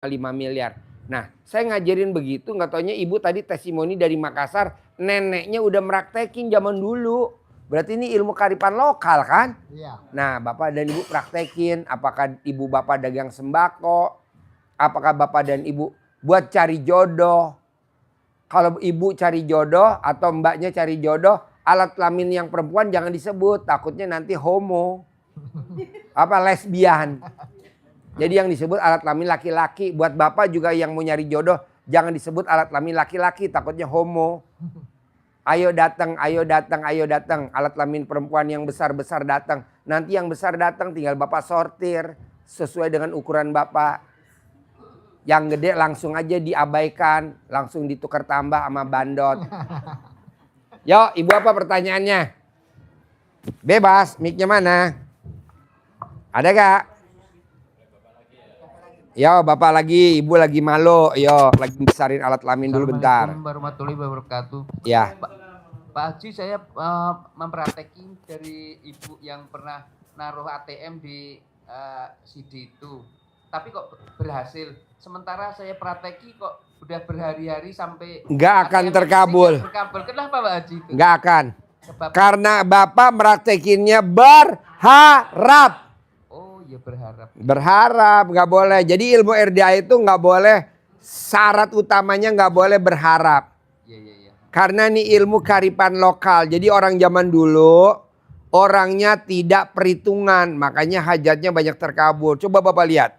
5 miliar. Nah, saya ngajarin begitu, nggak taunya ibu tadi testimoni dari Makassar, neneknya udah meraktekin zaman dulu. Berarti ini ilmu kearifan lokal kan? Iya. Nah, bapak dan ibu praktekin, apakah ibu bapak dagang sembako, apakah bapak dan ibu buat cari jodoh. Kalau ibu cari jodoh atau mbaknya cari jodoh, alat kelamin yang perempuan jangan disebut, takutnya nanti homo. Apa lesbian. Jadi yang disebut alat kelamin laki-laki. Buat bapak juga yang mau nyari jodoh, jangan disebut alat kelamin laki-laki, takutnya homo. Ayo datang, ayo datang, ayo datang. Alat kelamin perempuan yang besar-besar datang. Nanti yang besar datang tinggal bapak sortir sesuai dengan ukuran bapak. Yang gede langsung aja diabaikan, langsung ditukar tambah sama bandot. Yo, ibu apa pertanyaannya? Bebas, mic-nya mana? Ada gak? Yo, bapak lagi, ibu lagi malu. Yo, lagi besarin alat kelamin dulu bentar. Assalamualaikum warahmatullahi wabarakatuh. Ya. Pak Haji, saya mempraktekin dari ibu yang pernah naruh ATM di CD itu. Tapi kok berhasil. Sementara saya prakteki kok udah berhari-hari sampai nggak akan terkabul. Kenapa Pak Haji itu? Nggak akan. Sebab... Karena bapak meraktekinnya berharap. Oh ya berharap. Berharap nggak boleh. Jadi ilmu RDA itu nggak boleh. Syarat utamanya nggak boleh berharap. Iya. Karena ini ilmu kearifan lokal. Jadi orang zaman dulu orangnya tidak perhitungan. Makanya hajatnya banyak terkabul. Coba bapak lihat.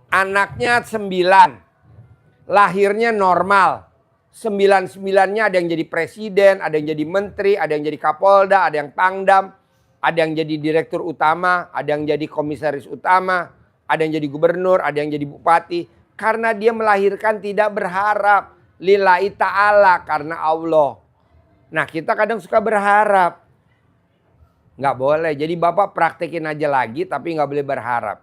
Anaknya 9. Lahirnya normal. 9-9-nya ada yang jadi presiden, ada yang jadi menteri, ada yang jadi kapolda, ada yang pangdam, ada yang jadi direktur utama, ada yang jadi komisaris utama, ada yang jadi gubernur, ada yang jadi bupati. Karena dia melahirkan tidak berharap. Lillahi ta'ala, karena Allah. Nah kita kadang suka berharap. Nggak boleh. Jadi bapak praktekin aja lagi tapi nggak boleh berharap.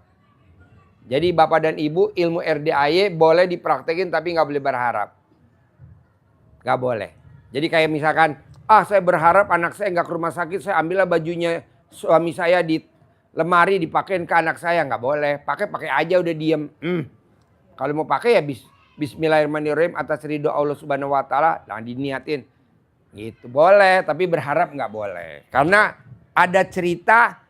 Jadi bapak dan ibu ilmu RDAY boleh dipraktekin tapi nggak boleh berharap. Nggak boleh. Jadi kayak misalkan, saya berharap anak saya nggak ke rumah sakit, saya ambillah bajunya suami saya di lemari dipakein ke anak saya. Nggak boleh. Pakai aja udah diem. Kalau mau pakai ya bismillahirrahmanirrahim atas ridho Allah subhanahu wa ta'ala. Jangan diniatin. Gitu boleh tapi berharap nggak boleh. Karena ada cerita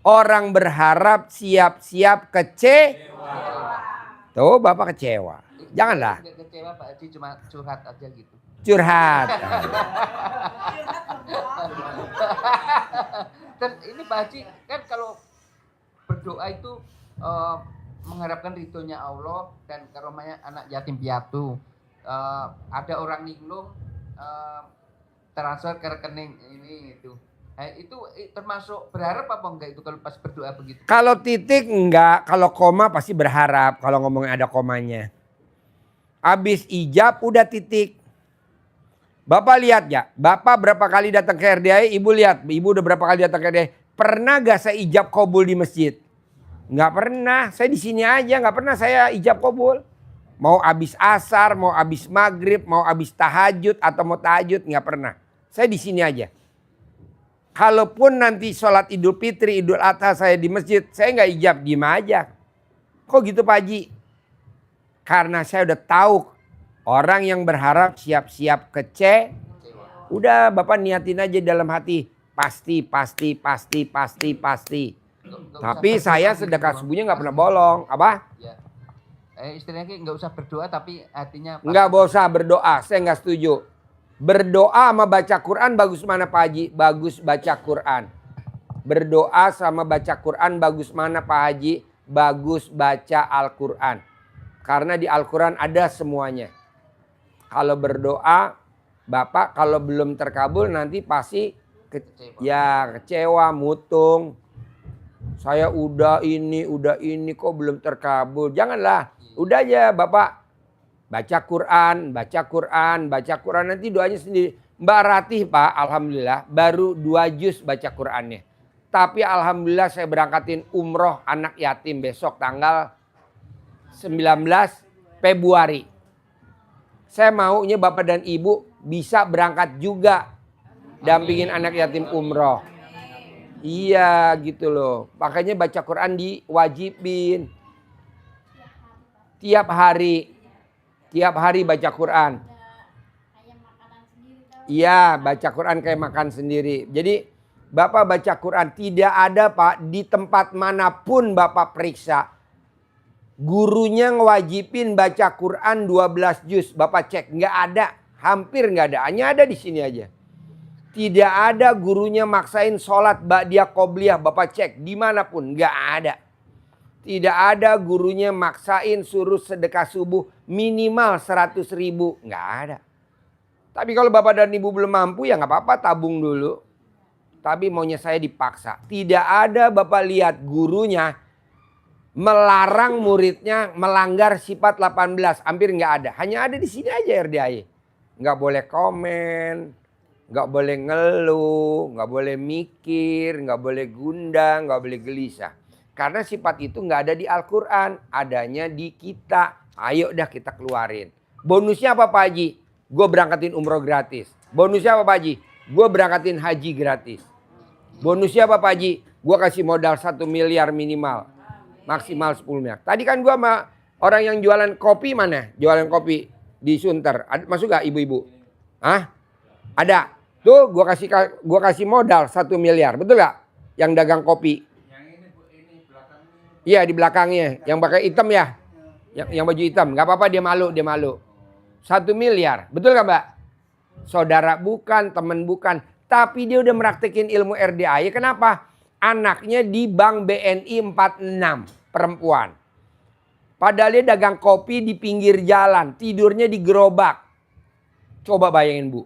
orang berharap siap-siap kecewa. Tuh bapak kecewa. Janganlah. Kecewa Pak Haji, cuma curhat aja gitu. Curhat. Dan ini Pak Haji kan kalau berdoa itu mengharapkan ridhonya Allah dan karomanya anak yatim piatu. Ada orang linglung transfer ke rekening ini itu. Nah, itu termasuk berharap apa enggak itu kalau pas berdoa begitu? Kalau titik enggak, kalau koma pasti berharap kalau ngomongnya ada komanya. Habis ijab udah titik. Bapak lihat ya, bapak berapa kali datang ke RDAY, ibu lihat, ibu udah berapa kali datang ke RDAY. Pernah gak saya ijab kabul di masjid? Nggak pernah, saya di sini aja nggak pernah saya ijab kabul. Mau abis asar, mau abis maghrib, mau abis tahajud atau mau tahajud nggak pernah. Saya di sini aja. Kalaupun nanti sholat Idul Fitri, Idul Adha saya di masjid, saya nggak ijab, diem aja. Kok gitu Pak Haji? Karena saya udah tahu orang yang berharap siap-siap kecewa. Udah bapak niatin aja dalam hati, pasti. Tapi saya sedekah subuhnya nggak pernah bolong, apa? Ya. Istilahnya nggak usah berdoa tapi hatinya. Nggak usah berdoa, saya nggak setuju. Berdoa sama baca Quran bagus mana Pak Haji? Bagus baca Quran. Berdoa sama baca Quran bagus mana Pak Haji? Bagus baca Al-Quran. Karena di Al-Quran ada semuanya. Kalau berdoa, bapak kalau belum terkabul nanti pasti kecewa, mutung. Saya udah ini kok belum terkabul. Janganlah, udah aja bapak baca Quran. Nanti doanya sendiri. Mbak Ratih Pak, alhamdulillah baru 2 juz baca Qurannya. Tapi alhamdulillah saya berangkatin umroh anak yatim besok tanggal 19 Februari. Saya maunya bapak dan ibu bisa berangkat juga dampingin anak yatim umroh. Iya gitu loh. Makanya baca Quran diwajibin. Tiap hari baca Quran. Iya, baca Quran kayak makan sendiri. Jadi Bapak baca Quran, tidak ada Pak di tempat manapun Bapak periksa. Gurunya ngewajibin baca Quran 12 juz. Bapak cek, nggak ada. Hampir nggak ada. Hanya ada di sini aja. Tidak ada gurunya maksain sholat ba'diyah qobliyah. Bapak cek dimanapun, nggak ada. Tidak ada gurunya maksain suruh sedekah subuh minimal 100.000. Nggak ada. Tapi kalau Bapak dan Ibu belum mampu ya nggak apa-apa, tabung dulu. Tapi maunya saya dipaksa. Tidak ada Bapak lihat gurunya melarang muridnya melanggar sifat 18. Hampir nggak ada. Hanya ada di sini aja RDAY. Nggak boleh komen, nggak boleh ngeluh, nggak boleh mikir, nggak boleh gundah, nggak boleh gelisah. Karena sifat itu nggak ada di Al-Quran. Adanya di kita. Ayo dah kita keluarin. Bonusnya apa Pak Haji? Gue berangkatin umroh gratis. Bonusnya apa Pak Haji? Gue berangkatin haji gratis. Bonusnya apa Pak Haji? Gue kasih modal 1 miliar minimal. Maksimal 10 miliar. Tadi kan gue sama orang yang jualan kopi mana? Jualan kopi di Sunter. Masuk gak ibu-ibu? Hah? Ada. Tuh gue kasih modal 1 miliar. Betul gak? Yang dagang kopi. Yang ini Bu, ini belakangnya. Iya di belakangnya. Yang pakai hitam ya? Yang baju hitam. Gak apa-apa dia malu. 1 miliar. Betul gak Mbak? Saudara bukan, teman bukan. Tapi dia udah meraktekin ilmu RDAY. Kenapa? Anaknya di Bank BNI 46. Perempuan. Padahal dia dagang kopi di pinggir jalan. Tidurnya di gerobak. Coba bayangin Bu.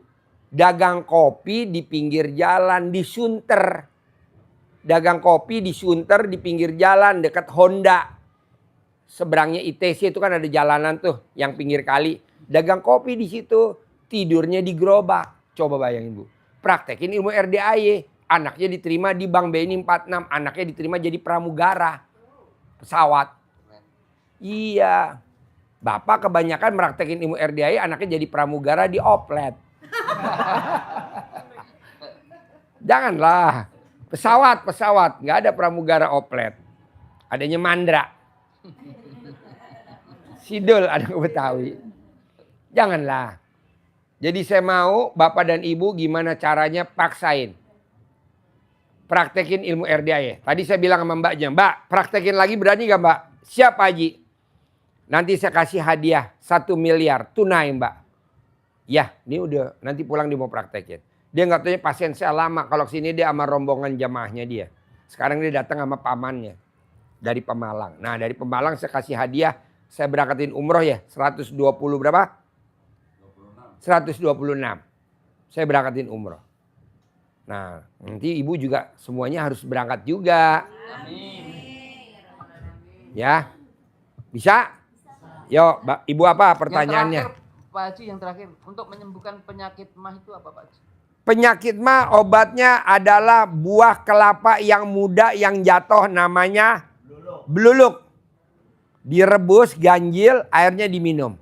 Dagang kopi di pinggir jalan di Sunter. Dagang kopi di Sunter di pinggir jalan dekat Honda. Seberangnya ITC itu kan ada jalanan tuh yang pinggir kali. Dagang kopi di situ. Tidurnya di gerobak. Coba bayangin Bu. Praktekin ilmu RDAY. Anaknya diterima di Bank BNI 46. Anaknya diterima jadi pramugara. Pesawat. Iya. Bapak kebanyakan meraktekin ilmu RDAY. Anaknya jadi pramugara di Oplet. Janganlah. Pesawat. Nggak ada pramugara Oplet. Adanya Mandra. Sidul ada Betawi. Janganlah. Jadi saya mau Bapak dan Ibu gimana caranya paksain. Praktekin ilmu RDAY. Tadi saya bilang sama Mbaknya, Mbak praktekin lagi berani gak Mbak? Siap Haji. Nanti saya kasih hadiah 1 miliar tunai Mbak. Ya ini udah nanti pulang dia mau praktekin. Dia gak tanya pasien saya lama. Kalau kesini dia sama rombongan jamaahnya dia. Sekarang dia datang sama pamannya. Dari Pemalang. Nah dari Pemalang saya kasih hadiah. Saya berangkatin umroh ya 120 berapa? 126. Saya berangkatin umroh. Nah, nanti ibu juga semuanya harus berangkat juga. Amin. Ya. Bisa? Yo, Ibu apa pertanyaannya? Yang terakhir, Pak Haji, yang terakhir. Untuk menyembuhkan penyakit mah itu apa Pak Haji? Penyakit mah obatnya adalah buah kelapa yang muda yang jatuh namanya beluluk. Direbus ganjil, airnya diminum.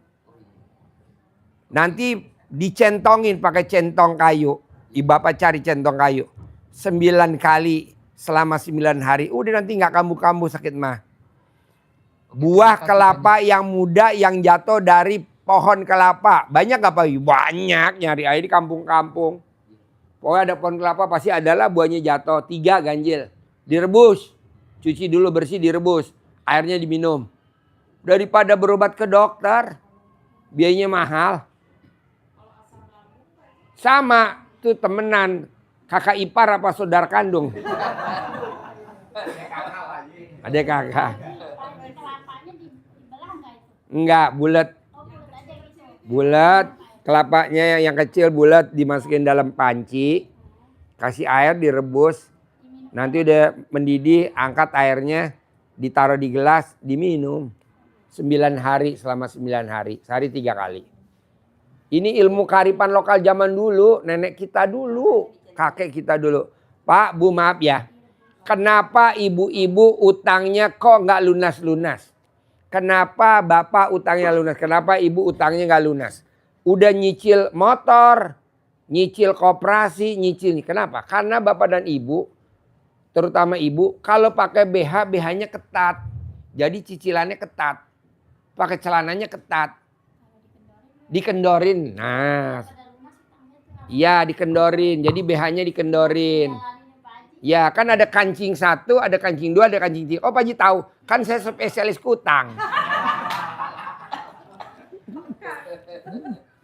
Nanti dicentongin pakai centong kayu. Bapak cari centong kayu. 9 kali selama 9 hari. Udah nanti nggak kambuh-kambuh sakit mah. Buah kelapa yang muda yang jatuh dari pohon kelapa. Banyak gak Pak? Banyak, nyari air di kampung-kampung. Pokoknya ada pohon kelapa pasti adalah buahnya jatuh. 3 ganjil. Direbus. Cuci dulu bersih direbus. Airnya diminum. Daripada berobat ke dokter. Biayanya mahal. Sama tuh temenan. Kakak ipar apa saudara kandung? Ada kakak. Enggak, bulat. Bulat. Kelapanya yang kecil bulat dimasukin dalam panci. Kasih air direbus. Nanti udah mendidih, angkat airnya. Ditaruh di gelas, diminum. 9 hari selama 9 hari. Sehari 3 kali. Ini ilmu kearifan lokal zaman dulu. Nenek kita dulu. Kakek kita dulu. Pak, Bu maaf ya. Kenapa ibu-ibu utangnya kok nggak lunas-lunas? Kenapa bapak utangnya lunas? Kenapa ibu utangnya nggak lunas? Udah nyicil motor, nyicil koperasi, nyicil. Kenapa? Karena bapak dan ibu, terutama ibu, kalau pakai BH, BH-nya ketat. Jadi cicilannya ketat. pakai celananya ketat. Dikendorin. Nah. Iya, dikendorin. Jadi BH-nya dikendorin. Ya, kan ada kancing 1, ada kancing 2, ada kancing 3. Oh, Pak Haji tahu. Kan saya spesialis kutang.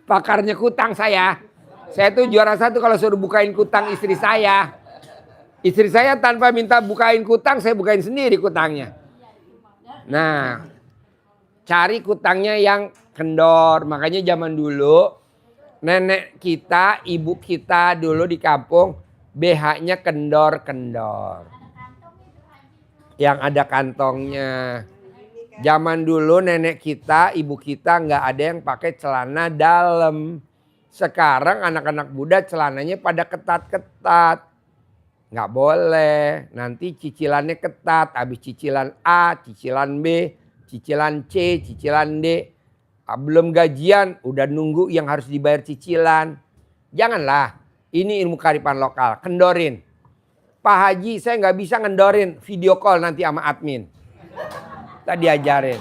Pakarnya kutang saya. Saya tuh juara 1 kalau suruh bukain kutang istri saya. Istri saya tanpa minta bukain kutang, saya bukain sendiri kutangnya. Nah, cari kutangnya yang kendor. Makanya zaman dulu nenek kita, ibu kita dulu di kampung BH-nya kendor-kendor. Yang ada kantongnya. Zaman dulu nenek kita, ibu kita nggak ada yang pakai celana dalam. Sekarang anak-anak muda celananya pada ketat-ketat. Nggak boleh. Nanti cicilannya ketat. Habis cicilan A, cicilan B, cicilan C, cicilan D. Belum gajian udah nunggu yang harus dibayar cicilan. Janganlah. Ini ilmu kearifan lokal. Kendorin. Pak Haji saya nggak bisa ngendorin. Video call nanti sama admin. Kita diajarin.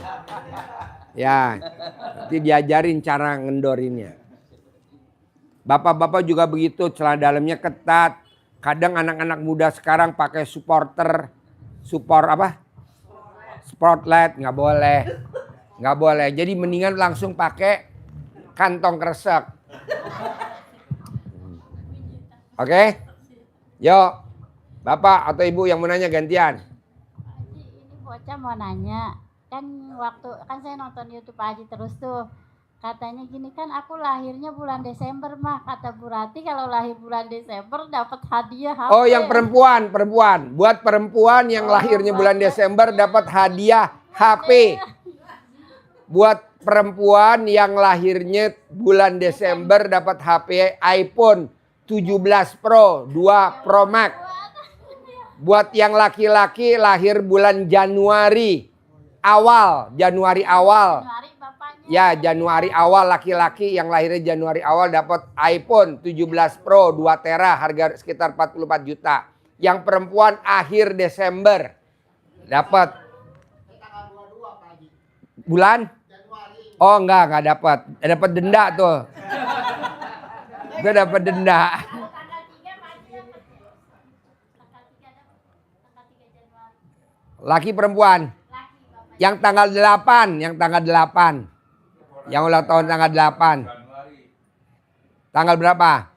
Ya. Nanti diajarin cara ngendorinnya. Bapak-bapak juga begitu. Celana dalamnya ketat. Kadang anak-anak muda sekarang pakai supporter. Spotlight. Nggak boleh. Nggak boleh. Jadi mendingan langsung pakai kantong kresek. Oke? Yuk. Bapak atau ibu yang mau nanya gantian. Pak Haji, ini bocah mau nanya. Kan saya nonton YouTube Pak Haji terus tuh. Katanya gini kan aku lahirnya bulan Desember mah. Kata Bu Rati kalau lahir bulan Desember dapat hadiah HP. Oh yang perempuan. Buat perempuan yang lahirnya bulan Desember dapat hadiah HP. Buat perempuan yang lahirnya bulan Desember dapat HP iPhone 17 Pro, 2 Pro Max. Buat yang laki-laki lahir bulan Januari awal. Januari bapaknya. Ya, Januari awal laki-laki yang lahirnya Januari awal dapat iPhone 17 Pro 2 tera harga sekitar 44 juta. Yang perempuan akhir Desember dapat bulan? Oh enggak dapat. Dapat denda tuh. Gue dapat denda. Laki perempuan. Yang tanggal 8, Yang ulang tahun tanggal 8. Tanggal berapa?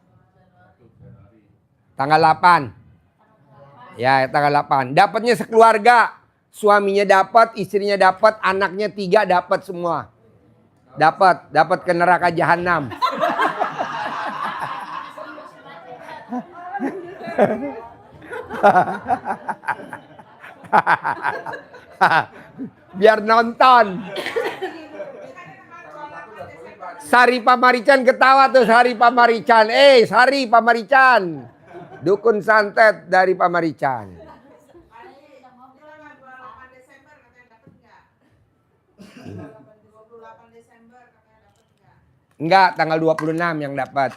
Tanggal 8. Ya, tanggal 8. Dapatnya sekeluarga. Suaminya dapat, istrinya dapat, anaknya 3 dapat semua. Dapat ke neraka jahanam. Biar nonton. Sari Pamarican ketawa tuh Sari Pamarican. Sari Pamarican. Dukun santet dari Pamarican. Enggak, tanggal 26 yang dapat.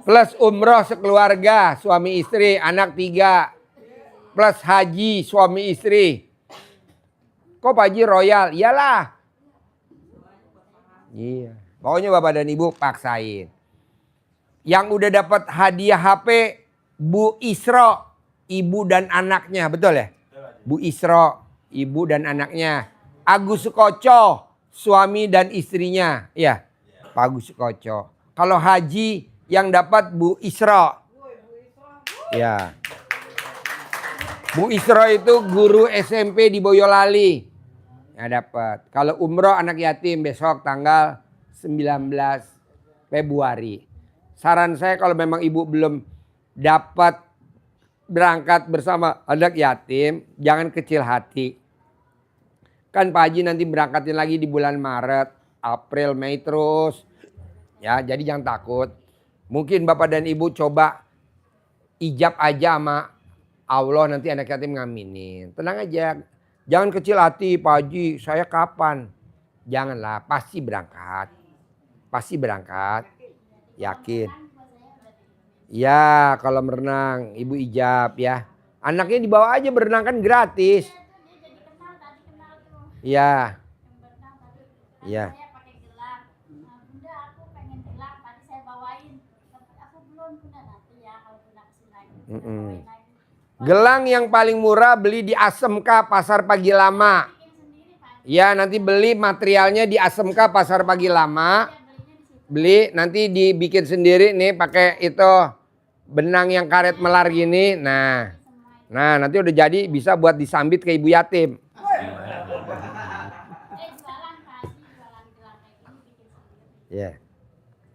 Plus umroh sekeluarga, suami istri, anak 3. Plus haji suami istri. Kok Pak Haji royal? Iyalah. Iya. Pokoknya Bapak dan Ibu paksain. Yang udah dapat hadiah HP Bu Isro, ibu dan anaknya, betul ya? Bu Isro, ibu dan anaknya. Agus Sukoco, suami dan istrinya. Ya, Pak Agus Sukoco. Kalau haji yang dapat Bu Isro. Ya. Bu Isro itu guru SMP di Boyolali. Ya dapat. Kalau umroh anak yatim besok tanggal 19 Februari. Saran saya kalau memang ibu belum dapat berangkat bersama anak yatim, jangan kecil hati. Kan Pak Haji nanti berangkatin lagi di bulan Maret, April, Mei terus. Ya, jadi jangan takut. Mungkin Bapak dan Ibu coba ijab aja sama Allah, nanti anak yatim ngaminin. Tenang aja. Jangan kecil hati, Pak Haji, saya kapan? Janganlah, pasti berangkat. Pasti berangkat. Yakin. Ya, kolam renang, Ibu ijab ya. Anaknya dibawa aja berenang kan gratis. Dia jadi kenal tadi kenal tuh. Iya, Yang berenang tadi. iya. Saya pakai gelang. Nah, Bunda aku pengen gelang tadi saya bawain. Aku belum Bunda nanti ya kalau Bunda kesini lagi. Bunda bawain lagi. Gelang yang paling murah beli di ASMK Pasar Pagi Lama. Bikin sendiri Pak. Ya, nanti beli materialnya di ASMK Pasar Pagi Lama. Dia belinya di situ. Beli nanti dibikin sendiri nih pakai itu benang yang karet melar gini. Nah, nanti udah jadi bisa buat disambit ke ibu yatim. Jualan Pak Haji, jualan gelang kayak gini bikin sendiri. Ya.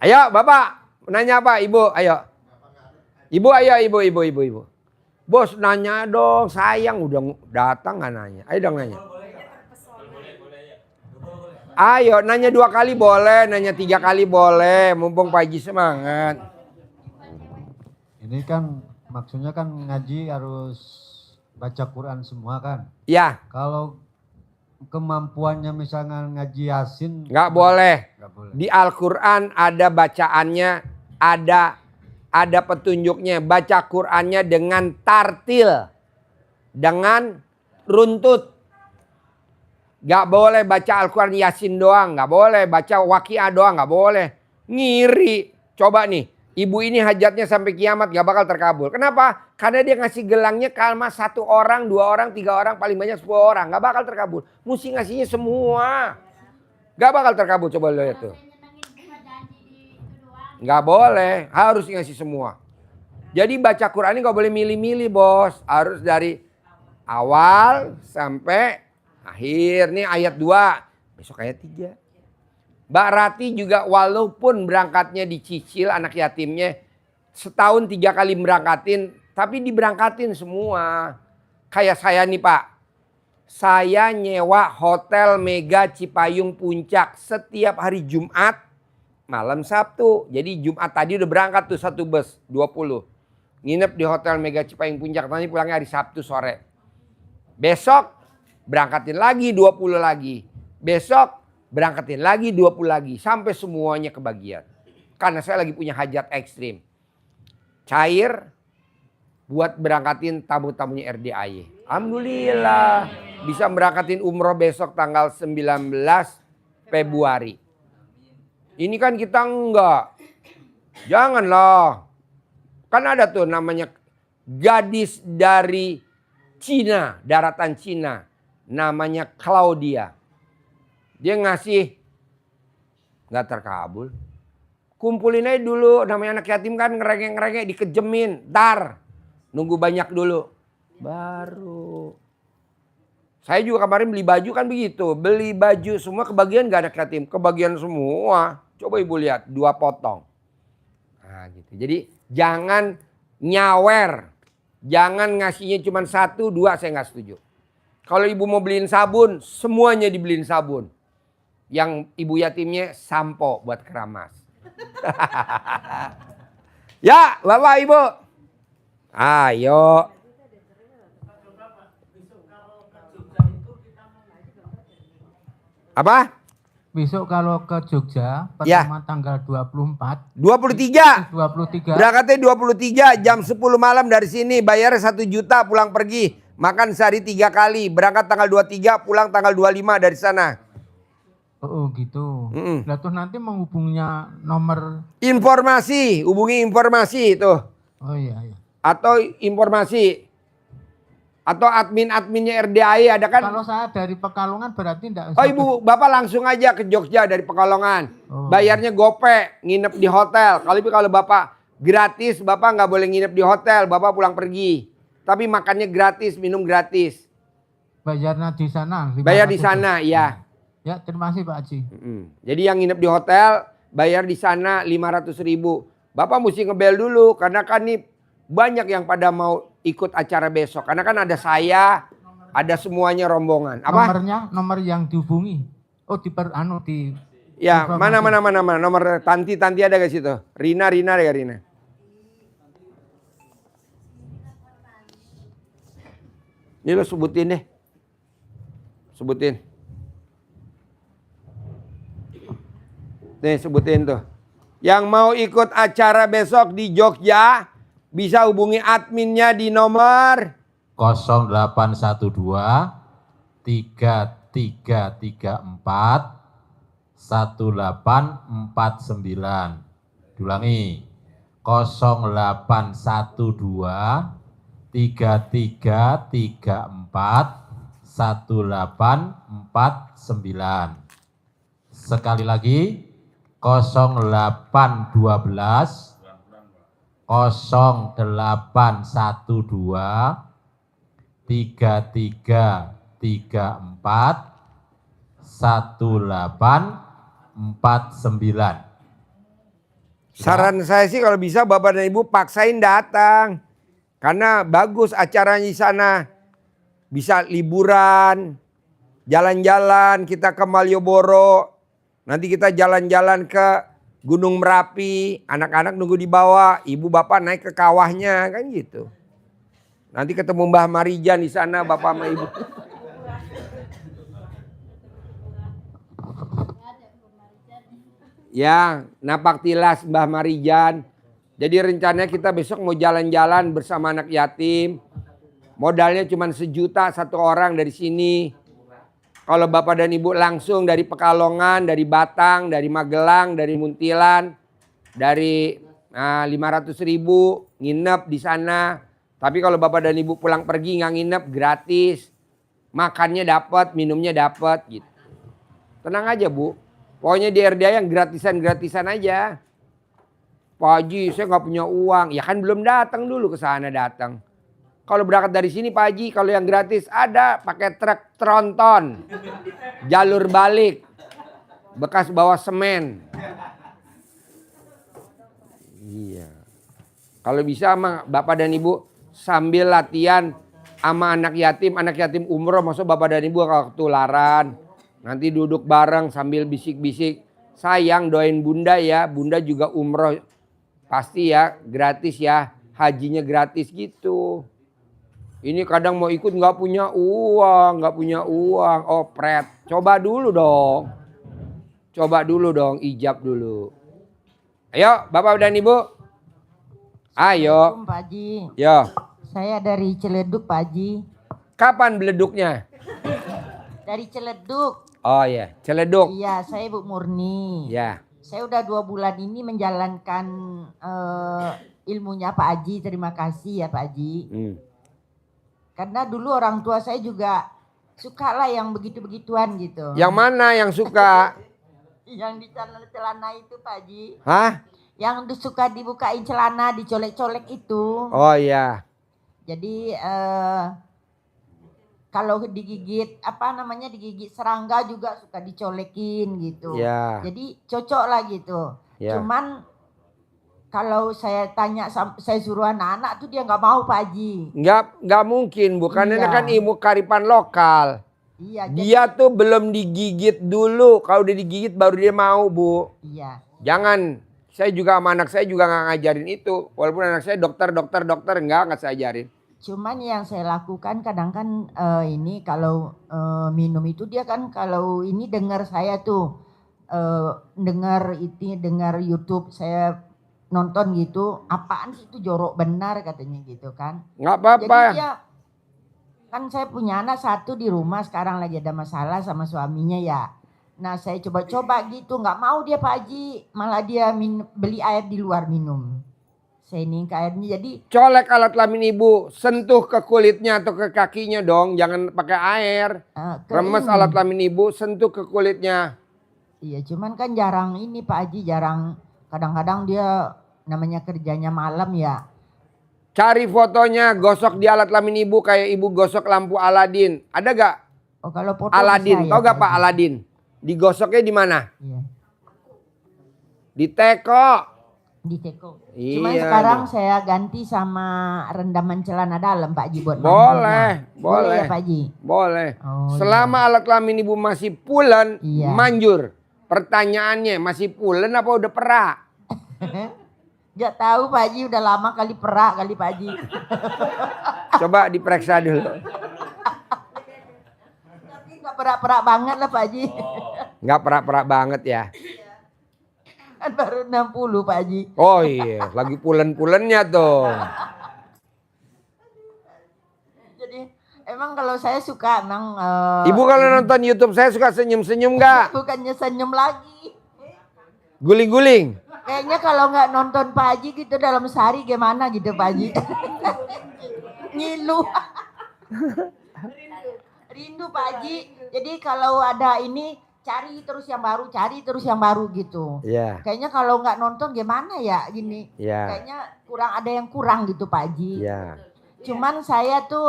Ayo, Bapak, nanya apa? Ibu, ayo. Ibu, ayo, ibu. Bos nanya dong, sayang udah datang nggak nanya. Ayo dong nanya. Ayo, nanya 2 kali boleh, nanya 3 kali boleh. Mumpung Pak Haji semangat. Ini kan maksudnya kan ngaji harus baca Quran semua kan. Ya, Kalau kemampuannya misalnya ngaji Yasin nggak boleh. nggak boleh. Di Al-Quran ada bacaannya, ada petunjuknya. Baca Qurannya dengan tartil, dengan runtut. Gak boleh baca Al-Quran Yasin doang, gak boleh baca Waqiah doang, gak boleh. Ngiri. Coba nih, ibu ini hajatnya sampai kiamat gak bakal terkabul. Kenapa? Karena dia ngasih gelangnya kalma 1 orang, 2 orang, 3 orang, paling banyak 10 orang. Gak bakal terkabul. Mesti ngasihnya semua. Gak bakal terkabul, coba lihat tuh. Saya nyenengin Bunga janji di itu doang. Nggak boleh, harus ngasih semua. Jadi baca Quran ini nggak boleh milih-milih bos. Harus dari awal sampai akhir. Nih ayat 2, besok ayat 3. Mbak Rati juga walaupun berangkatnya dicicil anak yatimnya. Setahun 3 kali berangkatin, tapi diberangkatin semua. Kayak saya nih Pak. Saya nyewa hotel Mega Cipayung Puncak setiap hari Jumat. Malam Sabtu. Jadi Jumat tadi udah berangkat tuh 1 bus 20. Nginep di Hotel Mega Cipayung Puncak. Nanti pulangnya hari Sabtu sore. Besok berangkatin lagi 20 lagi. Besok berangkatin lagi 20 lagi. Sampai semuanya kebagian. Karena saya lagi punya hajat ekstrim. Cair buat berangkatin tamu-tamunya RDAY. Alhamdulillah. Bisa berangkatin umroh besok tanggal 19 Februari. Ini kan kita enggak. Janganlah. Kan ada tuh namanya gadis dari Cina, daratan Cina. Namanya Claudia. Dia ngasih. Nggak terkabul. Kumpulin aja dulu. Namanya anak yatim kan ngerengek-ngerengek dikejemin. Dar. Nunggu banyak dulu. Baru. Saya juga kemarin beli baju kan begitu. Beli baju semua kebagian gak anak yatim. Kebagian semua. Coba ibu lihat 2 potong. Nah gitu. Jadi jangan nyawer. Jangan ngasihnya cuma 1, 2 saya gak setuju. Kalau ibu mau beliin sabun, semuanya dibeliin sabun. Yang ibu yatimnya sampo buat keramas. Ya Bapak Ibu. Ayo. Apa? Besok kalau ke Jogja Ya. pertama tanggal 24, 23. 23 Berangkatnya 23 jam 10 malam dari sini. Bayar 1 juta pulang pergi. Makan sehari 3 kali. Berangkat tanggal 23 pulang tanggal 25 dari sana. Oh gitu. Mm-mm. Lah terus nanti menghubungnya nomor. Informasi. Hubungi informasi itu. Oh iya iya. Atau informasi. Atau admin-adminnya RDAI ada kan. Kalau saya dari Pekalongan berarti enggak. Oh ibu, bapak langsung aja ke Jogja dari Pekalongan. Oh. Bayarnya gope, nginep di hotel. Kalau bapak gratis, bapak nggak boleh nginep di hotel. Bapak pulang pergi. Tapi makannya gratis, minum gratis. Bayarnya di sana. Bayar di 500. sana, ya. Ya terima kasih Pak Haji. Jadi yang nginep di hotel, bayar di sana 500.000. Bapak mesti ngebel dulu, karena kan nih banyak yang pada mau ikut acara besok. Karena kan ada saya, ada semuanya rombongan. Apa? Nomornya, nomor yang dihubungi. Oh di Ya, informasi. mana nomor Tanti ada gak situ? Rina ada gak Rina? Ini lo sebutin deh. Sebutin. Nih sebutin tuh. Yang mau ikut acara besok di Jogja bisa hubungi adminnya di nomor 0812 3334 1849. Diulangi 0812 3334 1849. Sekali lagi 0812 0812 3334 1849. Saran saya sih kalau bisa Bapak dan Ibu paksain datang. Karena bagus acaranya di sana. Bisa liburan, jalan-jalan, kita ke Malioboro. Nanti kita jalan-jalan ke Gunung Merapi, anak-anak nunggu di bawah, ibu bapak naik ke kawahnya, kan gitu. Nanti ketemu Mbah Marijan di sana, bapak sama ibu. Ya, napak tilas Mbah Marijan. Jadi rencananya kita besok mau jalan-jalan bersama anak yatim. Modalnya cuma 1 juta satu orang dari sini. Kalau Bapak dan Ibu langsung dari Pekalongan, dari Batang, dari Magelang, dari Muntilan, dari 500.000 nginep di sana. Tapi kalau Bapak dan Ibu pulang pergi nggak nginep gratis. Makannya dapat, minumnya dapat gitu. Tenang aja Bu. Pokoknya di RDA yang gratisan-gratisan aja. Pak Haji saya nggak punya uang. Ya kan belum datang dulu ke sana datang. Kalau berangkat dari sini Pak Haji, kalau yang gratis ada pakai truk tronton. Jalur balik. Bekas bawa semen. Iya. Kalau bisa sama Bapak dan Ibu sambil latihan sama anak yatim umroh, maksud Bapak dan Ibu kalau ketularan. Nanti duduk bareng sambil bisik-bisik. Sayang doain Bunda ya, Bunda juga umroh. Pasti ya, gratis ya. Hajinya gratis gitu. Ini kadang mau ikut nggak punya uang. Opret. Coba dulu dong, ijab dulu. Ayo Bapak dan Ibu. Ayo. Assalamualaikum Pak Haji. Yo. Saya dari Ciledug Pak Haji. Kapan beleduknya? Dari Ciledug. Oh ya, Ciledug. Iya, saya Bu Murni. Ya. Saya udah 2 bulan ini menjalankan ilmunya Pak Haji. Terima kasih ya Pak Haji. Karena dulu orang tua saya juga suka lah yang begitu-begituan gitu. Yang mana yang suka? Yang di celana itu Pak Haji. Hah? Yang suka dibukain celana, dicolek-colek itu. Oh iya. Jadi kalau digigit digigit serangga juga suka dicolekin gitu. Ya. Jadi cocok lah gitu. Ya. Cuman kalau saya tanya, saya suruh anak-anak tuh dia nggak mau Pak Haji. Nggak mungkin, bukan ini Iya. kan ilmu kearifan lokal. Iya. Dia tuh belum digigit dulu. Kalau udah digigit baru dia mau Bu. Iya. Jangan. Saya juga sama anak saya juga nggak ngajarin itu. Walaupun anak saya dokter nggak saya ajarin. Cuman yang saya lakukan kadang kan ini kalau minum itu dia kan kalau ini dengar saya tuh dengar YouTube saya nonton gitu, apaan sih itu jorok benar katanya gitu kan. Nggak apa-apa. Jadi dia kan saya punya anak 1 di rumah sekarang lagi ada masalah sama suaminya ya. Nah saya coba-coba gitu, nggak mau dia Pak Haji, malah dia beli air di luar minum. Saya ini ke airnya jadi Colek alat kelamin ibu, sentuh ke kulitnya atau ke kakinya dong, jangan pakai air. Remes alat kelamin ibu, sentuh ke kulitnya. Iya, cuman kan jarang ini Pak Haji, jarang. Kadang-kadang dia namanya kerjanya malam ya. Cari fotonya, gosok di alat kelamin ibu kayak ibu gosok lampu Aladin. Ada gak? Oh kalau foto Aladin, bisa, tau ya, gak Pak Aladin? Digosoknya di mana? Iya, Di teko. di teko. Iya, Cuman sekarang saya ganti sama rendaman celana dalam Pak Haji buat Boleh, mandinya. boleh. Ya Pak Haji? Boleh. Oh, Selama alat kelamin ibu masih pulen, Iya. manjur. Pertanyaannya masih pulen apa udah perak? Gak tahu Pak Haji, udah lama kali perak kali Pak Haji. Coba diperiksa dulu. Tapi gak perak-perak banget lah Pak Haji. Nggak perak-perak banget ya. Kan kan baru 60 Pak Haji. Oh iya, lagi pulen-pulennya tuh. Jadi emang kalau saya suka emang Ibu kalau nonton YouTube saya suka senyum-senyum nggak? bukannya senyum lagi. Guling-guling. Kayaknya kalau nggak nonton Pak Haji gitu dalam sehari gimana gitu Pak Haji. Ngilu. Rindu Pak Haji. Jadi kalau ada ini cari terus yang baru gitu. Iya. Kayaknya kalau nggak nonton gimana ya gini. Iya. Kayaknya ada yang kurang gitu Pak Haji. Iya. Cuman saya tuh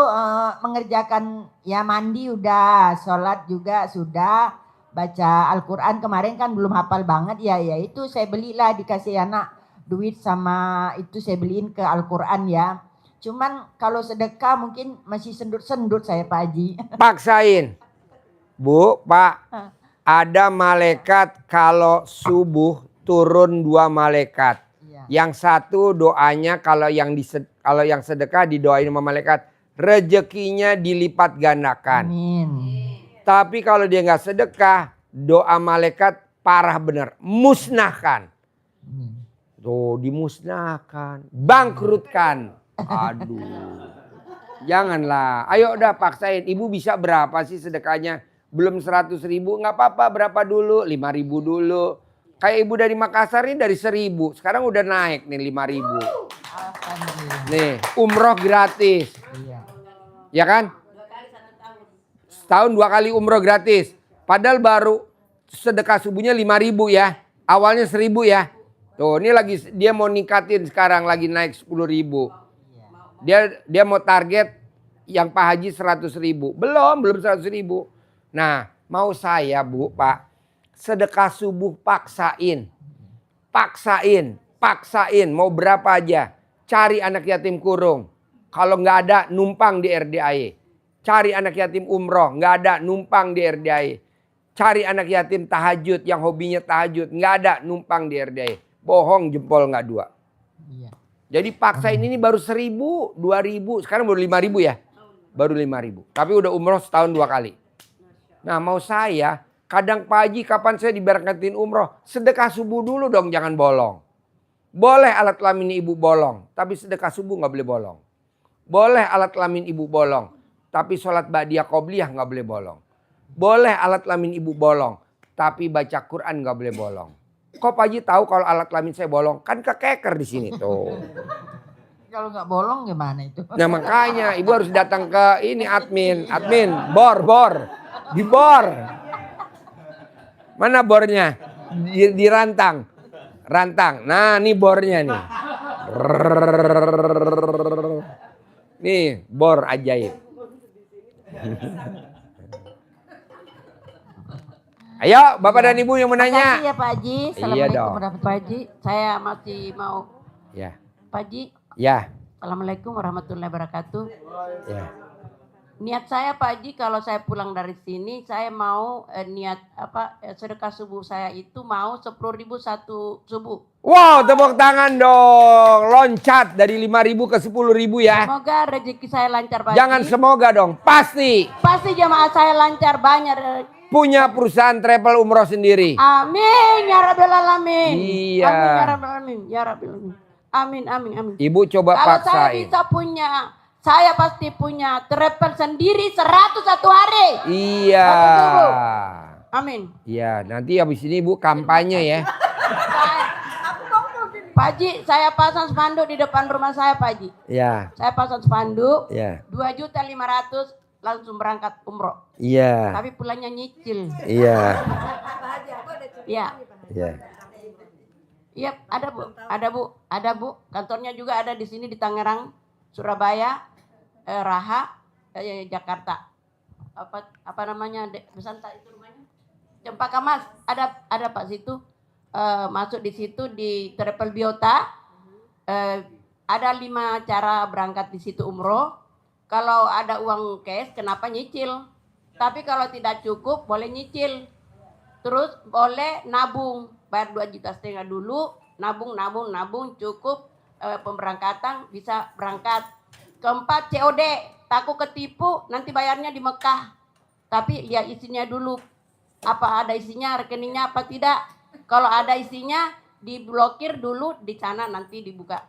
mengerjakan ya mandi udah, sholat juga sudah, baca Al-Quran kemarin kan belum hafal banget ya itu saya belilah dikasih anak duit sama itu saya beliin ke Al-Quran ya. Cuman kalau sedekah mungkin masih sendut-sendut saya Pak Haji. Paksain. Bu, Pak. Ada malaikat kalau subuh turun 2 malaikat. Iya. Yang satu doanya kalau yang sedekah didoain sama malaikat, rezekinya dilipat gandakan. Amin. Tapi kalau dia nggak sedekah, doa malaikat parah bener, musnahkan. Tuh dimusnahkan, bangkrutkan. Aduh, janganlah. Ayo udah paksain. Ibu bisa berapa sih sedekahnya? Belum 100.000, nggak apa-apa. Berapa dulu? 5.000 dulu. Kayak ibu dari Makassar ini dari 1.000. Sekarang udah naik nih 5.000. Alhamdulillah. Nih, umroh gratis. Iya. Ya kan? Setahun 2 kali umroh gratis. Padahal baru sedekah subuhnya 5.000 ya. Awalnya 1.000 ya. Tuh, ini lagi dia mau ningkatin sekarang lagi naik 10.000. Dia mau target yang Pak Haji 100.000. Belum 100.000. Nah, mau saya Bu, Pak, sedekah subuh paksain. Paksain. Mau berapa aja. Cari anak yatim kurung. Kalau nggak ada, numpang di RDAE. Cari anak yatim umroh. Nggak ada, numpang di RDAE. Cari anak yatim tahajud yang hobinya tahajud. Nggak ada, numpang di RDAE. Bohong jempol nggak 2. Iya. Jadi paksain ini baru 1.000, 2.000. Sekarang baru 5.000 ya. Baru 5.000. Tapi udah umroh setahun 2 kali. Nah mau saya, kadang Pak Haji kapan saya diberangkatin umroh. Sedekah subuh dulu dong, jangan bolong. Boleh alat kelamin ibu bolong. Tapi sedekah subuh nggak boleh bolong. Boleh alat kelamin ibu bolong. Tapi sholat ba'diyah qobliyah nggak boleh bolong. Boleh alat kelamin ibu bolong. Tapi baca Quran nggak boleh bolong. Kok Pak Haji tahu kalau alat kelamin saya bolong? Kan kekeker di sini tuh. Kalau nggak bolong gimana itu? Nah makanya ibu harus datang ke ini admin, bor, dibor. Mana bornya? Dirantang, rantang. Nah ini bornya nih. Nih bor ajaib. Ayo Bapak dan Ibu yang mau nanya. Makasih ya Pak Haji. Iya Assalamualaikum dong. warahmatullahi Pak Haji, saya masih mau Ya, Pak Haji. ya, Assalamualaikum warahmatullahi wabarakatuh. ya. Niat saya Pak Haji kalau saya pulang dari sini saya mau sedekah subuh saya itu mau 10.000 satu subuh. Wow, tepuk tangan dong. Loncat dari 5.000 ke 10.000 ya. Semoga rezeki saya lancar Pak Haji. Jangan semoga dong, pasti. Pasti jamaah saya lancar banyak. Punya perusahaan travel umroh sendiri. Amin ya Rabbil Alamin. Iya. Amin ya Rabbil Alamin. Ya Rabbil Alamin. Amin. Ibu coba Kalau saya paksain. bisa punya, saya pasti punya travel sendiri 101 hari. Iya. Amin. Iya, nanti habis ini Ibu kampanye ya. Pak Haji, saya pasang spanduk di depan rumah saya Pak Haji. Iya. Saya pasang spanduk, Iya. 2.500.000 langsung berangkat umroh. Iya. Tapi pulangnya nyicil. Iya. Iya. Iya. Iya, ada Bu. Kantornya juga ada di sini di Tangerang, Surabaya, Raha, Jakarta. Apa namanya? Besanta itu rumahnya? Cempaka Mas. Ada Pak situ. Masuk di situ di Travel Biota. Ada 5 cara berangkat di situ umroh. Kalau ada uang cash, kenapa nyicil? Tapi kalau tidak cukup, boleh nyicil. Terus boleh nabung, bayar 2,5 juta dulu, nabung, cukup pemberangkatan bisa berangkat. Keempat COD, takut ketipu, nanti bayarnya di Mekah. Tapi lihat isinya dulu, apa ada isinya, rekeningnya apa tidak. Kalau ada isinya, diblokir dulu di sana, nanti dibuka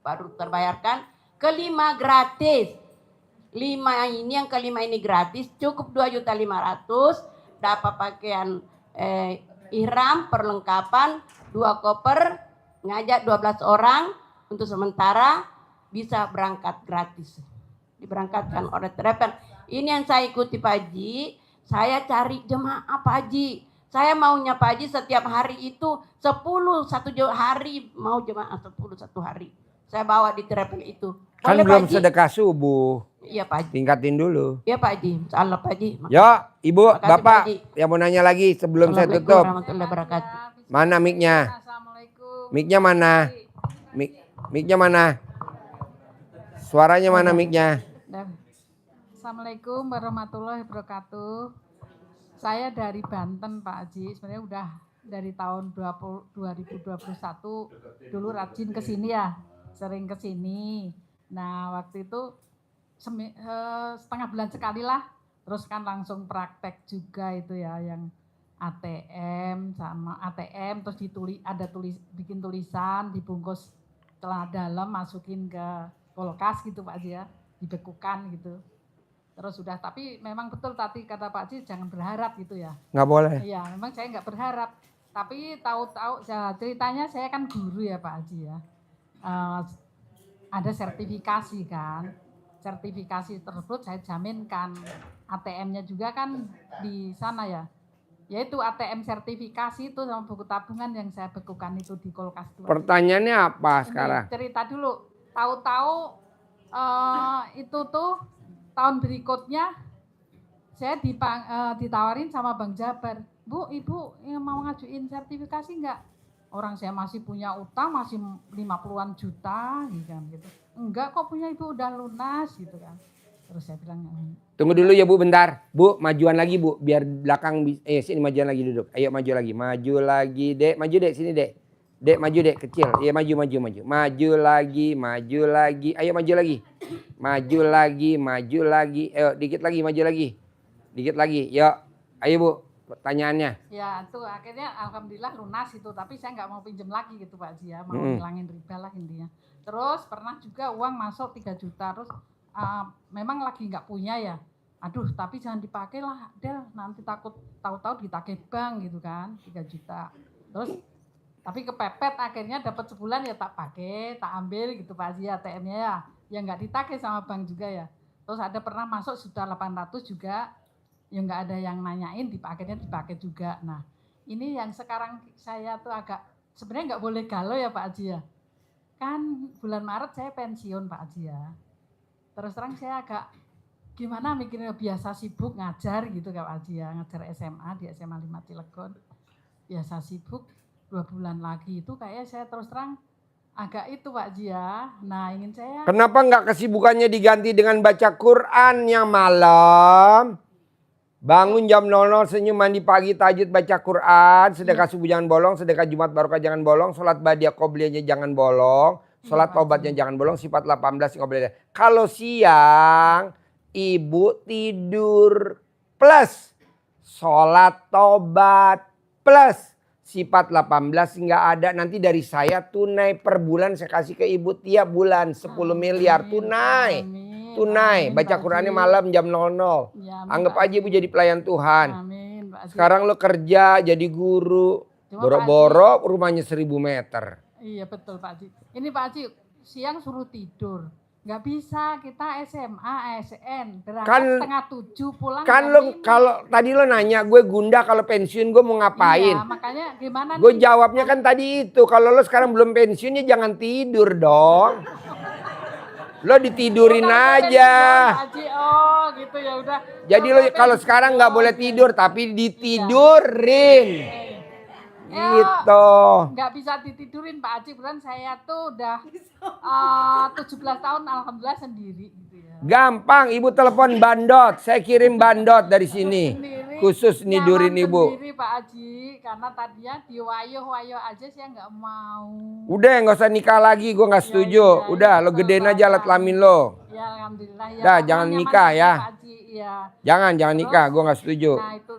baru terbayarkan. Kelima gratis. 5 ini, yang kelima ini gratis, cukup 2.500.000, dapat pakaian ihram, perlengkapan, 2 koper, ngajak 12 orang untuk sementara bisa berangkat gratis. Diberangkatkan oleh travel. Ini yang saya ikuti Pak Haji, saya cari jemaah Pak Haji. Saya maunya Pak Haji setiap hari itu 10 satu hari, mau jemaah 10 satu hari. Saya bawa di travel itu. Kan Boleh, Pak belum Haji? sedekah subuh. Iya Pak Haji. Tingkatin dulu. Iya Pak Haji. Insyaallah Pak Haji. Yo, Ibu, Makasih, Bapak Pak Haji. yang mau nanya lagi sebelum saya Assalamualaikum tutup. warahmatullahi wabarakatuh. Mana mic-nya? Assalamualaikum. Mic-nya mana? Mic-nya mana? Suaranya mana mic-nya? Assalamualaikum warahmatullahi wabarakatuh. Saya dari Banten Pak Haji. Sebenarnya udah dari tahun 2021 dulu rajin ke sini ya. Sering ke sini. Nah, waktu itu setengah bulan sekali lah. Terus kan langsung praktek juga itu ya, yang ATM sama ATM, terus bikin tulisan, dibungkus celana dalam, masukin ke kulkas gitu Pak Haji ya, dibekukan gitu. Terus sudah, tapi memang betul tadi kata Pak Haji jangan berharap gitu ya. Nggak boleh. Iya, memang saya nggak berharap. Tapi tahu-tahu ceritanya saya kan guru ya Pak Haji ya. Ada sertifikasi kan. Sertifikasi tersebut saya jaminkan. ATM-nya juga kan di sana ya. Yaitu ATM sertifikasi itu sama buku tabungan yang saya bekukan itu di kulkas itu. Pertanyaannya apa Ini sekarang? cerita dulu. Tahu-tahu itu tuh tahun berikutnya saya ditawarin sama Bang Jabar. Bu, Ibu mau ngajuin sertifikasi enggak? Orang saya masih punya utang, masih 50-an juta gitu. Enggak kok, punya Ibu udah lunas gitu kan. Terus saya bilang, Tunggu dulu ya Bu bentar. Bu, majuan lagi Bu, biar belakang sini majuan lagi duduk. Ayo maju lagi. Maju lagi, Dek. Maju Dek, sini Dek. Dek maju Dek, kecil. Iya maju. Maju lagi. Ayo maju lagi. Maju lagi. Ayo dikit lagi, maju lagi. Dikit lagi. Yuk. Ayo Bu, pertanyaannya. ya itu akhirnya alhamdulillah lunas itu. Tapi saya nggak mau pinjam lagi gitu Pak Haji ya. Mau ngilangin riba lah intinya. Terus pernah juga uang masuk 3 juta. Terus memang lagi nggak punya ya. Aduh, tapi jangan dipakai lah, Del. Nanti takut tahu-tahu ditagih bank gitu kan, 3 juta. Terus tapi kepepet akhirnya dapat sebulan ya tak pakai, tak ambil gitu Pak Haji ATM-nya ya. Ya nggak ditagih sama bank juga ya. Terus ada pernah masuk sudah 800 juga, ya nggak ada yang nanyain, akhirnya dipakai juga. Nah, ini yang sekarang saya tuh agak, sebenarnya nggak boleh galau ya Pak Haji ya. Kan bulan Maret saya pensiun Pak Haji ya. Terus terang saya agak gimana mikirnya, biasa sibuk ngajar gitu Pak Haji ya, ngajar SMA di SMA 5 Cilegon. Biasa sibuk 2 bulan lagi itu kayak saya terus terang agak itu Pak Haji ya. Nah, ingin saya Kenapa nggak kesibukannya diganti dengan baca Quran yang malam? Bangun jam 00, senyum, mandi pagi, tahajud, baca Quran, sedekah subuh jangan bolong, sedekah Jumat barokah jangan bolong, sholat badiah qobliyahnya jangan bolong, sholat taubatnya jangan bolong, sifat 18 nggak boleh. Kalau siang Ibu tidur plus sholat taubat plus sifat 18 nggak ada. Nanti dari saya tunai per bulan saya kasih ke Ibu tiap bulan 10 miliar tunai. Tunai, baca Qurannya malam jam 00. Ya, Anggap aja Ibu jadi pelayan Tuhan. amin Pak Haji. Sekarang lo kerja jadi guru. Cuma Borok-borok rumahnya 1000 meter. Iya betul Pak Haji. Ini Pak Haji siang suruh tidur. Nggak bisa, kita SMA, ASN. Berangkat Kan- setengah 7 pulang Kan jam lo 5. kalau tadi lo nanya gue Gunda kalau pensiun gue mau ngapain? Iya, makanya gimana Gue nih? jawabnya kan tadi itu. Kalau lo sekarang belum pensiun ya jangan tidur dong. Lo ditidurin Bukan aja. Pak Haji, oh gitu ya udah. Jadi lo kalau sekarang nggak boleh tidur tapi ditidurin. Gitu. Nggak bisa ditidurin Pak Haji, bukan saya tuh udah 17 tahun alhamdulillah sendiri gitu ya. Gampang, Ibu telepon bandot. Saya kirim bandot dari sini. Sendiri, Khusus nidurin nyaman Ibu. sendiri Pak Haji, karena tadinya diwayo-wayo aja saya nggak mau. Udah nggak usah nikah lagi, gue nggak setuju. iya, Udah lo betul, gedein Pak. aja alat kelamin lo. Ya alhamdulillah ya. Dah, karena jangan nyaman nikah sendiri, ya. Pak Haji, ya. Jangan nikah, gue nggak setuju. Nah itu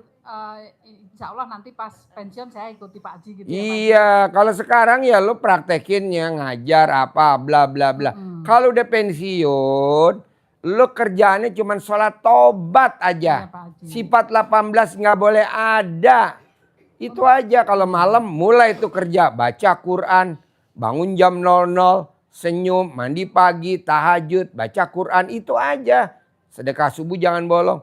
insya Allah nanti pas pensiun saya ikuti Pak Haji gitu ya Pak. Iya, kalau sekarang ya lo praktekinnya ngajar apa bla bla bla. Kalau udah pensiun, lo kerjaannya cuma sholat tobat aja. Iya, Pak Haji. Sifat 18 nggak boleh ada. Itu aja kalau malam mulai tuh kerja, baca Quran, bangun jam 00, senyum, mandi pagi, tahajud, baca Quran, itu aja. Sedekah subuh jangan bolong.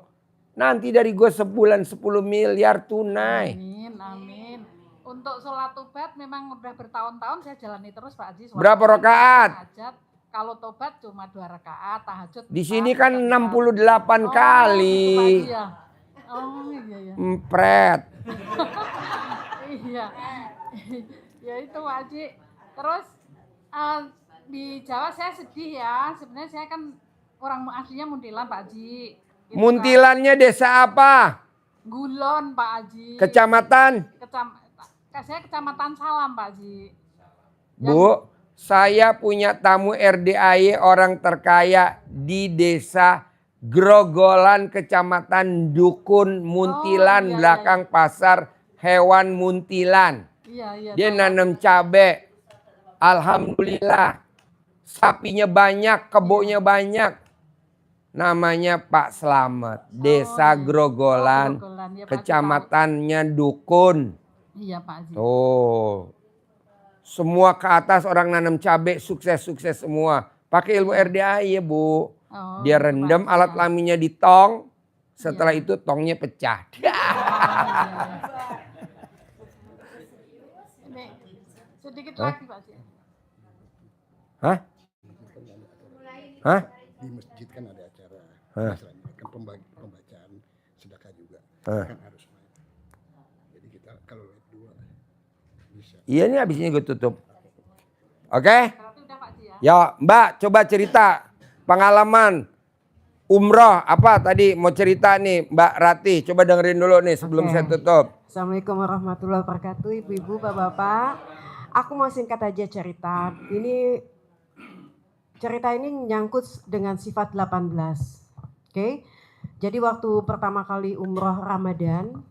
Nanti dari gue sebulan 10 miliar tunai. Amin, amin. Untuk sholat tobat memang udah bertahun-tahun saya jalani terus Pak Haji. Sholat Berapa tobat, rakaat? tahajud. Kalau tobat cuma 2 rakaat, tahajud. Di 4, sini kan 68 Oh, kali. gitu, Pak Haji ya. Oh iya ya. Empret. Iya. Ya itu Pak Haji. Terus di Jawa saya sedih ya. Sebenarnya saya kan orang aslinya Muntilan Pak Haji. Gitu kan. Muntilannya desa apa? Gulon Pak Haji. Kecamatan? Saya Kecamatan Salam Pak Haji. Bu, saya punya tamu RDAY orang terkaya di desa Grogolan, Kecamatan Dukun, Muntilan, Oh, iya, belakang pasar hewan Muntilan. Iya. Dia tahu. nanam cabe. Alhamdulillah. Sapinya banyak, kebunnya banyak. Namanya Pak Slamet. Desa iya. Grogolan, Grogolan, ya, Pak Haji, kecamatannya Dukun. tahu. Iya Pak Haji. Tuh. Semua ke atas orang nanam cabe sukses-sukses semua. Pakai ilmu RDAY ya Bu. Oh, Dia gitu, rendam Pak Haji, alat ya. kelaminnya di tong. Setelah Iya. itu tongnya pecah. Oh, iya. Ini sedikit lagi Pak Haji. Hah? Hah? Di masjid kan ada acara Hah? misalnya kan pembacaan sedekah juga Hah? kan harus main. Jadi kita kalau live 2 bisa. Iya nih abis ini gue tutup. Oke? Berarti udah Pak Haji ya. Ya Mbak coba cerita pengalaman umroh apa tadi mau cerita nih Mbak Ratih. Coba dengerin dulu nih sebelum Oke. saya tutup. Assalamualaikum warahmatullahi wabarakatuh, ibu-ibu, bapak-bapak. Aku mau singkat aja cerita. Cerita ini nyangkut dengan sifat 18. Oke. Jadi waktu pertama kali umroh Ramadan,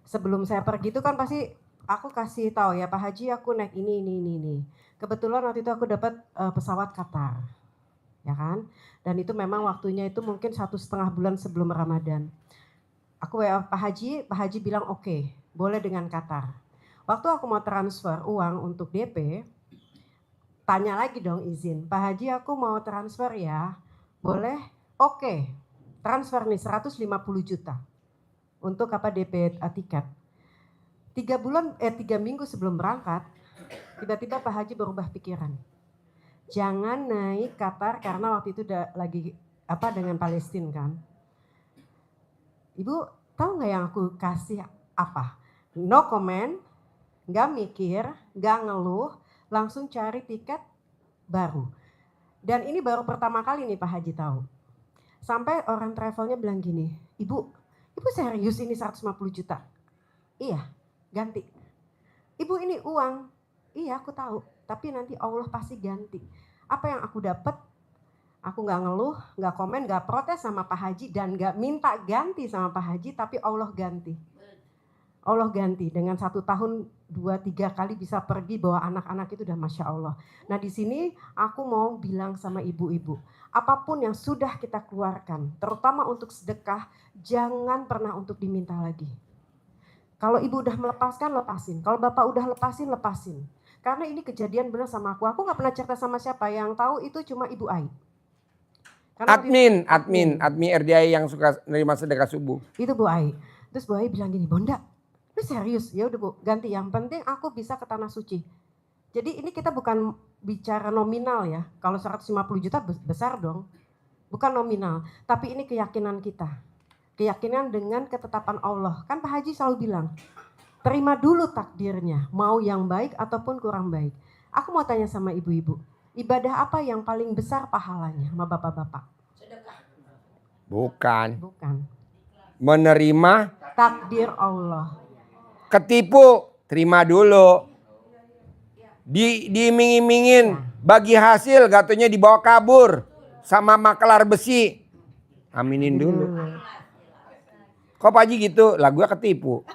sebelum saya pergi itu kan pasti aku kasih tahu ya Pak Haji aku naik ini. Kebetulan waktu itu aku dapat pesawat Qatar. Ya kan? Dan itu memang waktunya itu mungkin 1,5 bulan sebelum Ramadan. Aku WA Pak Haji bilang oke, boleh dengan Qatar. Waktu aku mau transfer uang untuk DP, tanya lagi dong izin. Pak Haji aku mau transfer ya, boleh? Oke, transfer nih 150 juta. Untuk apa DP tiket. 3 minggu sebelum berangkat, tiba-tiba Pak Haji berubah pikiran. Jangan naik Qatar karena waktu itu udah lagi dengan Palestina kan. Ibu tahu nggak yang aku kasih apa? No comment, nggak mikir, nggak ngeluh, langsung cari tiket baru. Dan ini baru pertama kali nih Pak Haji tahu. Sampai orang travelnya bilang gini, ibu serius ini 150 juta? Iya, ganti. Ibu ini uang, iya aku tahu, tapi nanti Allah pasti ganti. Apa yang aku dapat? Aku nggak ngeluh, nggak komen, nggak protes sama Pak Haji dan nggak minta ganti sama Pak Haji, tapi Allah ganti. Allah ganti dengan 1 tahun 2-3 kali bisa pergi bawa anak-anak itu udah Masya Allah. Nah di sini aku mau bilang sama ibu-ibu, apapun yang sudah kita keluarkan, terutama untuk sedekah, jangan pernah untuk diminta lagi. Kalau ibu udah melepaskan, lepasin. Kalau bapak udah lepasin. Karena ini kejadian benar sama aku. Aku nggak pernah cerita sama siapa, yang tahu itu cuma Ibu Ai. Karena Admin RDAY yang suka nerima sedekah subuh. itu Bu Ai. Terus Bu Ai bilang gini, Bonda, lu serius? Ya udah Bu, ganti. Yang penting aku bisa ke tanah suci. Jadi ini kita bukan bicara nominal ya. Kalau 150 juta besar dong. Bukan nominal, tapi ini keyakinan kita. Keyakinan dengan ketetapan Allah. Kan Pak Haji selalu bilang, terima dulu takdirnya, mau yang baik ataupun kurang baik. Aku mau tanya sama ibu-ibu, ibadah apa yang paling besar pahalanya sama bapak-bapak? Bukan. Menerima Menerima, takdir Allah. ketipu, terima dulu. Diiming-imingin, bagi hasil katanya dibawa kabur sama makelar besi. Aminin dulu. Kok Pak Haji gitu? Lah gue ketipu.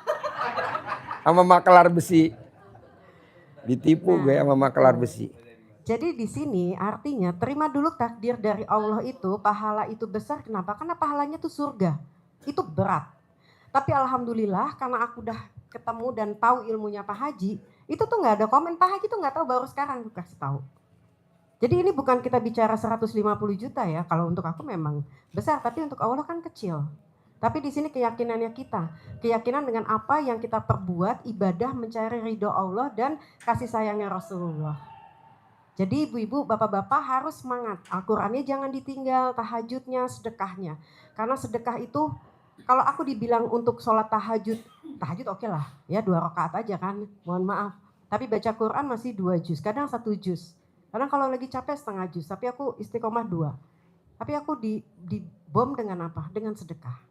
sama makelar besi. Ditipu gue sama makelar besi. Jadi di sini artinya terima dulu takdir dari Allah itu, pahala itu besar. Kenapa? Karena pahalanya tuh surga. Itu berat. Tapi alhamdulillah karena aku udah ketemu dan tahu ilmunya Pak Haji, itu tuh nggak ada komen. Pak Haji tuh nggak tahu, baru sekarang gue kasih tahu. Jadi ini bukan kita bicara 150 juta ya. Kalau untuk aku memang besar, tapi untuk Allah kan kecil. Tapi di sini keyakinannya kita, keyakinan dengan apa yang kita perbuat, ibadah mencari ridho Allah dan kasih sayangnya Rasulullah. Jadi ibu-ibu, bapak-bapak harus semangat. Al-Qur'annya jangan ditinggal, tahajudnya, sedekahnya. Karena sedekah itu, kalau aku dibilang untuk sholat tahajud oke lah, ya 2 rakaat aja kan, mohon maaf. Tapi baca Quran masih 2 juz, kadang 1 juz. Kadang kalau lagi capek setengah juz, tapi aku istiqomah 2. Tapi aku dibom dengan apa? Dengan sedekah.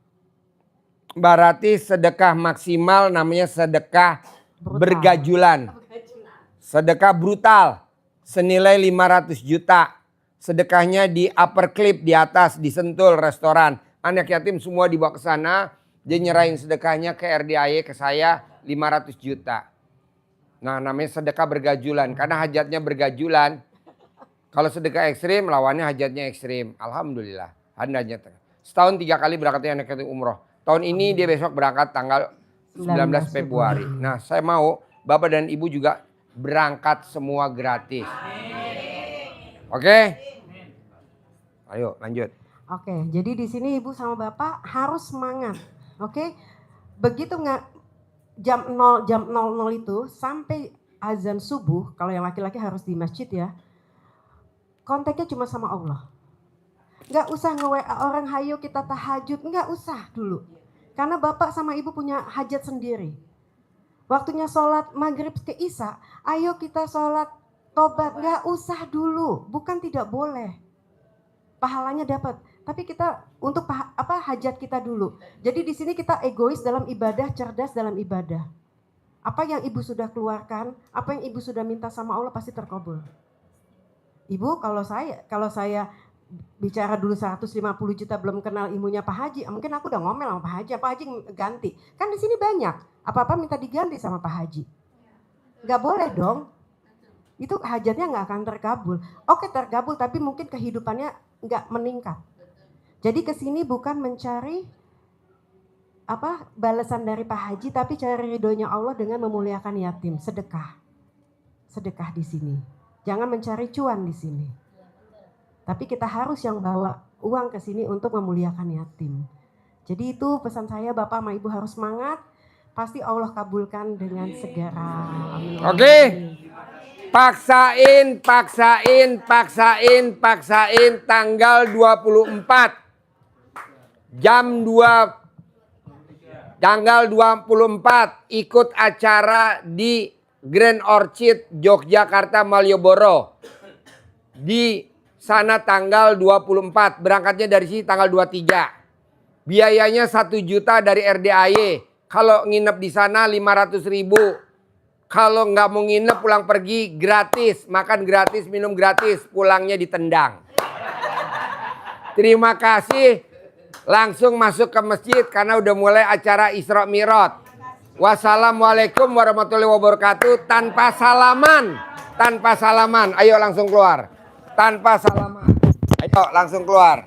Berarti sedekah maksimal namanya sedekah bergajulan. Sedekah brutal senilai 500 juta. Sedekahnya di upper clip di atas, disentul restoran. Anak yatim semua dibawa ke sana. Dia nyerahin sedekahnya ke RDAY, ke saya 500 juta. Nah namanya sedekah bergajulan. Karena hajatnya bergajulan. Kalau sedekah ekstrim lawannya hajatnya ekstrim. Alhamdulillah. Handanya setahun 3 kali berangkatnya anak yatim umroh. Tahun ini dia besok berangkat tanggal 19 Februari. Nah saya mau Bapak dan Ibu juga berangkat semua gratis. Oke? Ayo lanjut. Oke, jadi di sini Ibu sama Bapak harus semangat. Oke? Begitu nggak jam 00 itu sampai azan subuh, kalau yang laki-laki harus di masjid ya. Kontaknya cuma sama Allah. Nggak usah nge-WA orang, hayo kita tahajud, nggak usah dulu. Karena Bapak sama Ibu punya hajat sendiri. Waktunya sholat maghrib ke isya, ayo kita sholat tobat, nggak usah dulu. Bukan tidak boleh. Pahalanya dapat. Tapi kita untuk hajat kita dulu. Jadi di sini kita egois dalam ibadah, cerdas dalam ibadah. Apa yang Ibu sudah keluarkan, apa yang Ibu sudah minta sama Allah pasti terkabul. Ibu, kalau saya bicara dulu 150 juta belum kenal ilmunya Pak Haji, mungkin aku udah ngomel sama Pak Haji ganti. Kan di sini banyak, apa-apa minta diganti sama Pak Haji. Nggak boleh dong. Itu hajatnya nggak akan terkabul. Oke terkabul, tapi mungkin kehidupannya nggak meningkat. Jadi kesini bukan mencari balasan dari Pak Haji, tapi cari ridhonya Allah dengan memuliakan yatim, sedekah. Sedekah di sini. Jangan mencari cuan di sini. Tapi kita harus yang bawa uang ke sini untuk memuliakan yatim. Jadi itu pesan saya, Bapak sama Ibu harus semangat. Pasti Allah kabulkan dengan segera. Amin. Oke. Paksain tanggal 24. Jam 2. Tanggal 24 ikut acara di Grand Orchid Yogyakarta Malioboro. Di sana tanggal 24. Berangkatnya dari sini tanggal 23. Biayanya 1 juta dari RDAY. Kalau nginep di sana 500.000. Kalau nggak mau nginep pulang pergi gratis. Makan gratis, minum gratis. Pulangnya ditendang. Terima kasih. Langsung masuk ke masjid karena udah mulai acara Isra Mi'raj. Wassalamualaikum warahmatullahi wabarakatuh. Tanpa salaman. Ayo langsung keluar. Tanpa salaman. Ayo langsung keluar.